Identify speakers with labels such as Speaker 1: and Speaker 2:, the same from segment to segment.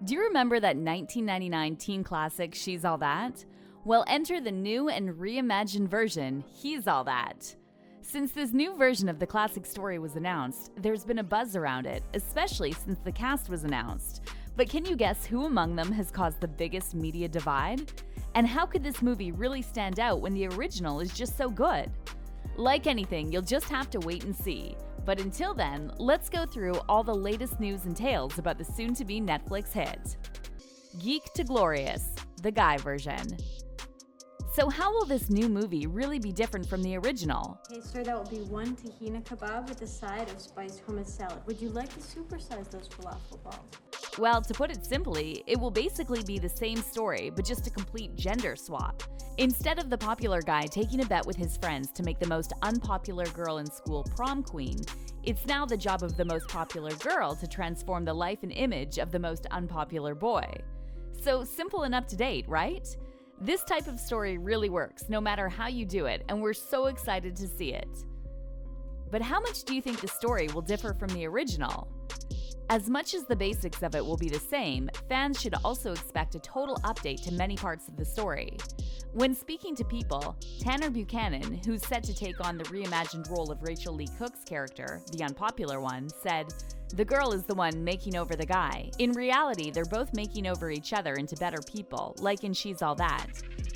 Speaker 1: Do you remember that 1999 teen classic, She's All That? Well, enter the new and reimagined version, He's All That. Since this new version of the classic story was announced, there's been a buzz around it, especially since the cast was announced. But can you guess who among them has caused the biggest media divide? And how could this movie really stand out when the original is just so good? Like anything, you'll just have to wait and see. But until then, let's go through all the latest news and tales about the soon-to-be Netflix hit. Geek to Glorious, the guy version. So how will this new movie really be different from the original?
Speaker 2: Okay, sir, that will be 1 tahina kebab with a side of spiced hummus salad. Would you like to supersize those falafel balls?
Speaker 1: Well, to put it simply, it will basically be the same story, but just a complete gender swap. Instead of the popular guy taking a bet with his friends to make the most unpopular girl in school prom queen, it's now the job of the most popular girl to transform the life and image of the most unpopular boy. So simple and up to date, right? This type of story really works, no matter how you do it, and we're so excited to see it. But how much do you think the story will differ from the original? As much as the basics of it will be the same, fans should also expect a total update to many parts of the story. When speaking to People, Tanner Buchanan, who's set to take on the reimagined role of Rachel Lee Cook's character, the unpopular one, said, "The girl is the one making over the guy. In reality, they're both making over each other into better people, like in She's All That.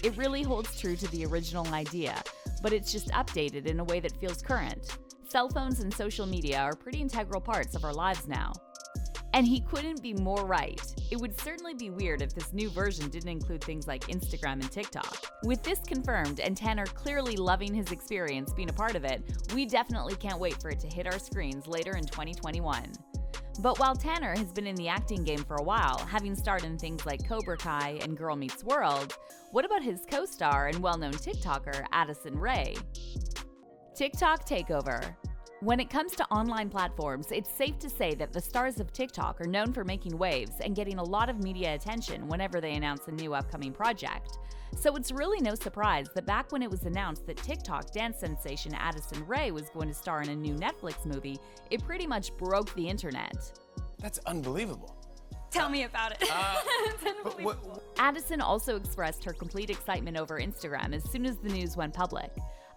Speaker 1: It really holds true to the original idea, but it's just updated in a way that feels current. Cell phones and social media are pretty integral parts of our lives now." And he couldn't be more right. It would certainly be weird if this new version didn't include things like Instagram and TikTok. With this confirmed and Tanner clearly loving his experience being a part of it, we definitely can't wait for it to hit our screens later in 2021. But while Tanner has been in the acting game for a while, having starred in things like Cobra Kai and Girl Meets World, what about his co-star and well-known TikToker, Addison Rae? TikTok takeover. When it comes to online platforms, it's safe to say that the stars of TikTok are known for making waves and getting a lot of media attention whenever they announce a new upcoming project. So it's really no surprise that back when it was announced that TikTok dance sensation Addison Rae was going to star in a new Netflix movie, it pretty much broke the internet.
Speaker 3: That's unbelievable.
Speaker 1: Tell me about it. It's unbelievable. Addison also expressed her complete excitement over Instagram as soon as the news went public.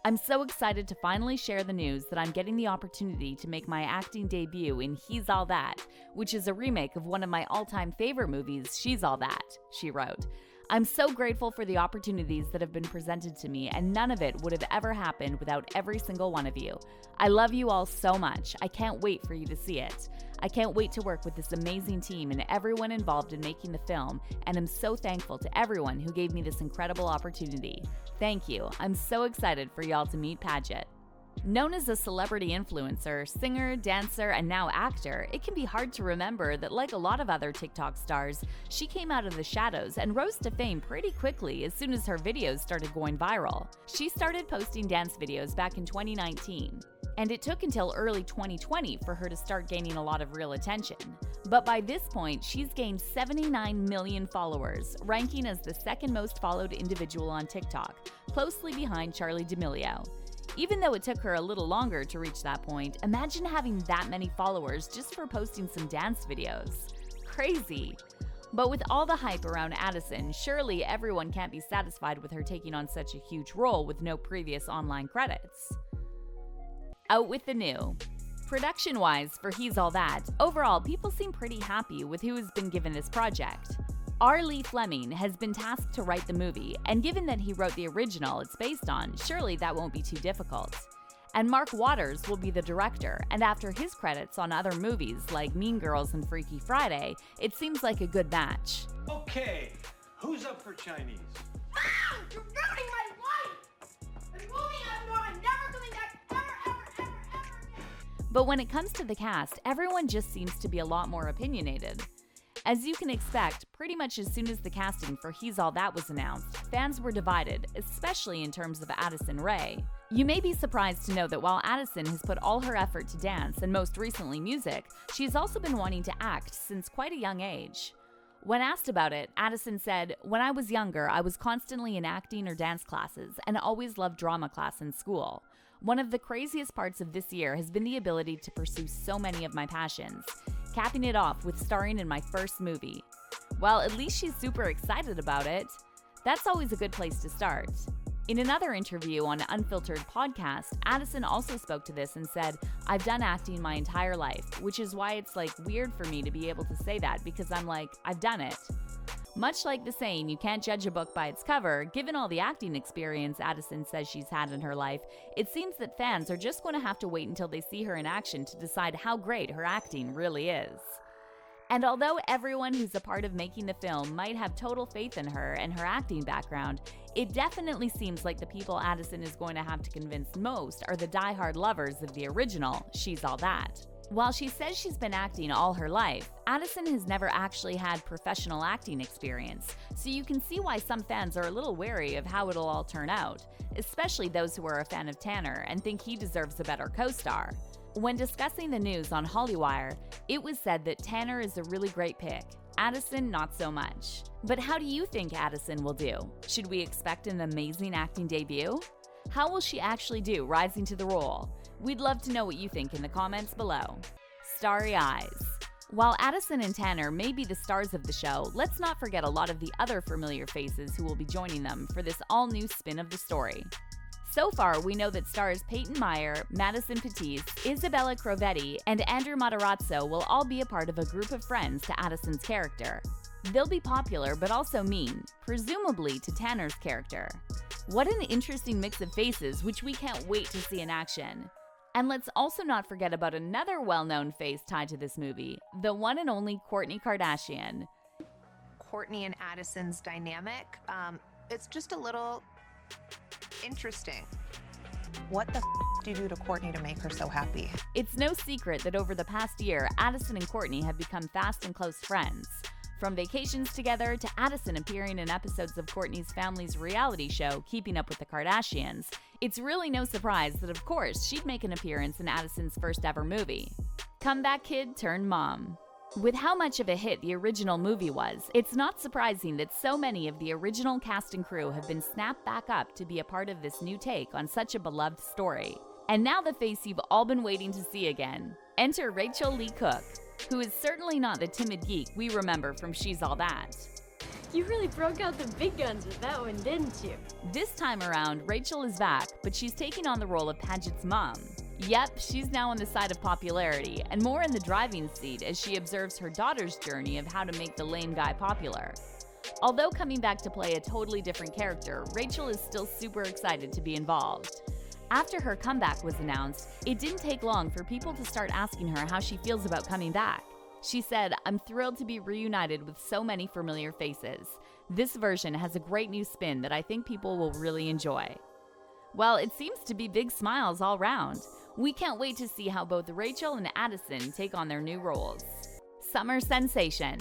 Speaker 1: "I'm so excited to finally share the news that I'm getting the opportunity to make my acting debut in He's All That, which is a remake of one of my all-time favorite movies, She's All That," she wrote. "I'm so grateful for the opportunities that have been presented to me, and none of it would have ever happened without every single one of you. I love you all so much. I can't wait for you to see it. I can't wait to work with this amazing team and everyone involved in making the film, and I'm so thankful to everyone who gave me this incredible opportunity. Thank you. I'm so excited for y'all to meet Paget." Known as a celebrity influencer, singer, dancer, and now actor, it can be hard to remember that like a lot of other TikTok stars, she came out of the shadows and rose to fame pretty quickly as soon as her videos started going viral. She started posting dance videos back in 2019. And it took until early 2020 for her to start gaining a lot of real attention. But by this point, she's gained 79 million followers, ranking as the second most followed individual on TikTok, closely behind Charli D'Amelio. Even though it took her a little longer to reach that point, imagine having that many followers just for posting some dance videos. Crazy. But with all the hype around Addison, surely everyone can't be satisfied with her taking on such a huge role with no previous online credits. Out with the new. Production-wise, for He's All That, overall people seem pretty happy with who has been given this project. R. Lee Fleming has been tasked to write the movie, and given that he wrote the original it's based on, surely that won't be too difficult. And Mark Waters will be the director, and after his credits on other movies like Mean Girls and Freaky Friday, it seems like a good match.
Speaker 4: Okay, who's up for Chinese?
Speaker 5: Ah! You're ruining my life! The movie I know I'm never coming back ever again!
Speaker 1: But when it comes to the cast, everyone just seems to be a lot more opinionated. As you can expect, pretty much as soon as the casting for He's All That was announced, fans were divided, especially in terms of Addison Rae. You may be surprised to know that while Addison has put all her effort to dance and most recently music, she's also been wanting to act since quite a young age. When asked about it, Addison said, "When I was younger, I was constantly in acting or dance classes and always loved drama class in school. One of the craziest parts of this year has been the ability to pursue so many of my passions. capping it off with starring in my first movie. Well, at least she's super excited about it. That's always a good place to start. In another interview on Unfiltered podcast, Addison also spoke to this and said, "I've done acting my entire life," which is why it's weird for me to be able to say that, because I'm I've done it. Much like the saying, you can't judge a book by its cover, given all the acting experience Addison says she's had in her life, it seems that fans are just going to have to wait until they see her in action to decide how great her acting really is. And although everyone who's a part of making the film might have total faith in her and her acting background, it definitely seems like the people Addison is going to have to convince most are the diehard lovers of the original She's All That. While she says she's been acting all her life, Addison has never actually had professional acting experience, so you can see why some fans are a little wary of how it'll all turn out, especially those who are a fan of Tanner and think he deserves a better co-star. When discussing the news on Hollywire, it was said that Tanner is a really great pick, Addison not so much. But how do you think Addison will do? Should we expect an amazing acting debut? How will she actually do rising to the role? We'd love to know what you think in the comments below. Starry eyes. While Addison and Tanner may be the stars of the show, let's not forget a lot of the other familiar faces who will be joining them for this all-new spin of the story. So far, we know that stars Peyton Meyer, Madison Patisse, Isabella Crovetti, and Andrew Matarazzo will all be a part of a group of friends to Addison's character. They'll be popular but also mean, presumably to Tanner's character. What an interesting mix of faces, which we can't wait to see in action. And let's also not forget about another well-known face tied to this movie, the one and only Kourtney Kardashian.
Speaker 3: Kourtney and Addison's dynamic, it's just a little interesting. What the do you do to Kourtney to make her so happy?
Speaker 1: It's no secret that over the past year, Addison and Kourtney have become fast and close friends. From vacations together to Addison appearing in episodes of Kourtney's family's reality show, Keeping Up with the Kardashians, it's really no surprise that, of course, she'd make an appearance in Addison's first ever movie. Comeback kid turned mom. With how much of a hit the original movie was, it's not surprising that so many of the original cast and crew have been snapped back up to be a part of this new take on such a beloved story. And now the face you've all been waiting to see again. Enter Rachel Lee Cook, who is certainly not the timid geek we remember from She's All That.
Speaker 2: You really broke out the big guns with that one, didn't you?
Speaker 1: This time around, Rachel is back, but she's taking on the role of Paget's mom. Yep, she's now on the side of popularity, and more in the driving seat as she observes her daughter's journey of how to make the lame guy popular. Although coming back to play a totally different character, Rachel is still super excited to be involved. After her comeback was announced, it didn't take long for people to start asking her how she feels about coming back. She said, "I'm thrilled to be reunited with so many familiar faces. This version has a great new spin that I think people will really enjoy." Well, it seems to be big smiles all round. We can't wait to see how both Rachel and Addison take on their new roles. Summer sensation.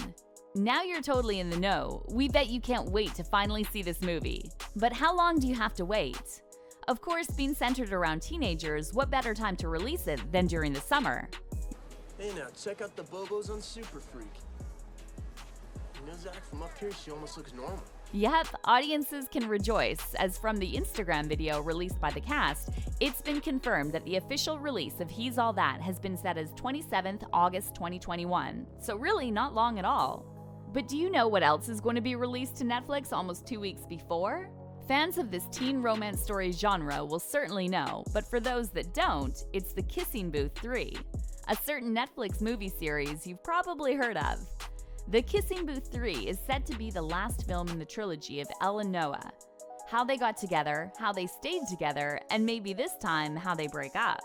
Speaker 1: Now you're totally in the know. We bet you can't wait to finally see this movie. But how long do you have to wait? Of course, being centered around teenagers, what better time to release it than during the summer?
Speaker 6: Hey now, check out the Bogos on Super Freak. You know, Zach, from up here, she almost looks normal.
Speaker 1: Yep, audiences can rejoice, as from the Instagram video released by the cast, it's been confirmed that the official release of He's All That has been set as 27th August 2021, so really not long at all. But do you know what else is going to be released to Netflix almost 2 weeks before? Fans of this teen romance story genre will certainly know, but for those that don't, it's The Kissing Booth 3, a certain Netflix movie series you've probably heard of. The Kissing Booth 3 is said to be the last film in the trilogy of Elle and Noah. How they got together, how they stayed together, and maybe this time, how they break up.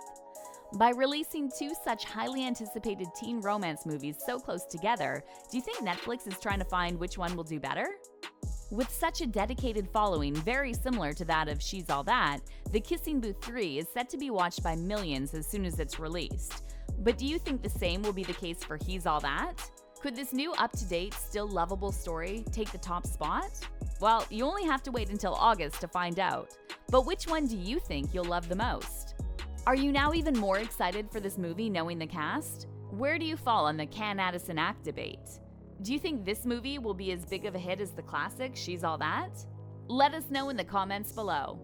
Speaker 1: By releasing two such highly anticipated teen romance movies so close together, do you think Netflix is trying to find which one will do better? With such a dedicated following very similar to that of She's All That, The Kissing Booth 3 is set to be watched by millions as soon as it's released. But do you think the same will be the case for He's All That? Could this new up-to-date, still lovable story take the top spot? Well, you only have to wait until August to find out. But which one do you think you'll love the most? Are you now even more excited for this movie knowing the cast? Where do you fall on the can Addison act debate? Do you think this movie will be as big of a hit as the classic She's All That? Let us know in the comments below.